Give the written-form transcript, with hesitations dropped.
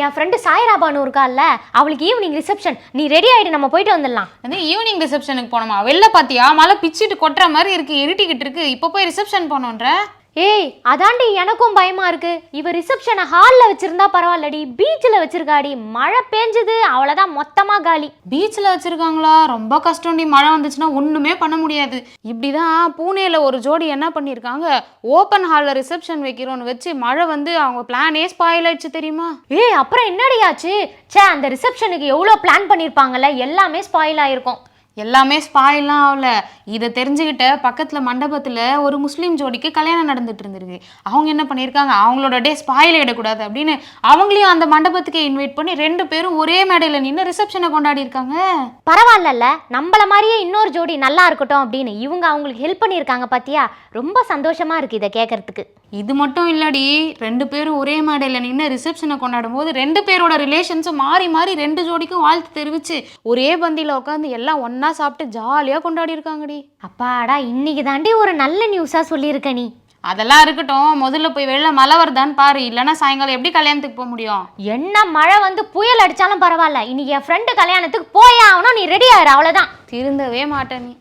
என் friend Saira Banu இருக்கால்ல, அவளுக்கு evening reception. நீ ready ஆயிடு, நம்ம போயிட்டு வந்துடலாம். ஈவினிங் ரிசப்ஷனுக்கு போனோமா? வெளில பாத்தியா மழை பிச்சுட்டு கொட்டுற மாதிரி இருக்கு, இருட்டிக்கிட்டு இருக்கு. இப்போ போய் ரிசப்ஷன் போனோன்ற? ஏய் அதாண்டி எனக்கும் பயமா இருக்கு. இவ ரிசப்ஷனை ஹாலில் வச்சிருந்தா பரவாயில்லடி, பீச்சில் வச்சிருக்காடி. மழை பேஞ்சுது, அவ்வளோதான், மொத்தமா காலி. பீச்சில் வச்சிருக்காங்களா? ரொம்ப கஷ்டம்டி. மழை வந்துச்சுன்னா ஒன்றுமே பண்ண முடியாது. இப்படிதான் பூனேல ஒரு ஜோடி என்ன பண்ணியிருக்காங்க, ஓப்பன் ஹாலில் ரிசப்ஷன் வைக்கிறோன்னு வச்சு மழை வந்து அவங்க பிளானே ஸ்பாயில் ஆயிடுச்சு தெரியுமா? ஏய் அப்புறம் என்னடி ஆச்சு? அந்த ரிசப்ஷனுக்கு எவ்வளோ பிளான் பண்ணியிருப்பாங்கல்ல, எல்லாமே ஸ்பாயில் ஆயிருக்கும். எல்லாமே ஸ்பாயிலாம் ஆகல. இதை தெரிஞ்சுக்கிட்ட பக்கத்தில் மண்டபத்தில் ஒரு முஸ்லீம் ஜோடிக்கு கல்யாணம் நடந்துட்டு இருந்திருக்கு. அவங்க என்ன பண்ணியிருக்காங்க, அவங்களோட டே ஸ்பாயில் ஆகிடக்கூடாது அப்படின்னு அவங்களையும் அந்த மண்டபத்துக்கு இன்வைட் பண்ணி 2 பேரும் ஒரே மேடையில் நின்று ரிசப்ஷனை கொண்டாடி இருக்காங்க. பரவாயில்ல, நம்மள மாதிரியே இன்னொரு ஜோடி நல்லா இருக்கட்டும் அப்படின்னு இவங்க அவங்களுக்கு ஹெல்ப் பண்ணியிருக்காங்க. பார்த்தியா, ரொம்ப சந்தோஷமா இருக்கு இதை கேட்கறதுக்கு. இது மட்டும் இல்லடி, 2 பேரும் ஒரே மேடையில் நின்று ரிசப்ஷனை கொண்டாடும் போது 2 பேரோட ரிலேஷன்ஸும் மாறி மாறி 2 ஜோடிக்கும் வாழ்த்து தெரிவிச்சு ஒரே பந்தியில் உட்காந்து எல்லாம் ஒன்றா சாப்பிட்டு ஜாலியாக கொண்டாடி இருக்காங்கடி. அப்பாடா, இன்னைக்கு தாண்டி ஒரு நல்ல நியூஸாக சொல்லியிருக்க நீ. அதெல்லாம் இருக்கட்டும், முதல்ல போய் வெளில மழை வருதான்னு பாரு, இல்லைன்னா சாயங்காலம் எப்படி கல்யாணத்துக்கு போக முடியும்? என்ன மழை வந்து புயல் அடித்தாலும் பரவாயில்ல, இன்னைக்கு என் ஃப்ரெண்டு கல்யாணத்துக்கு போயே ஆகணும். நீ ரெடி ஆகிற, அவ்வளோதான். திருந்தவே மாட்டேன் நீ.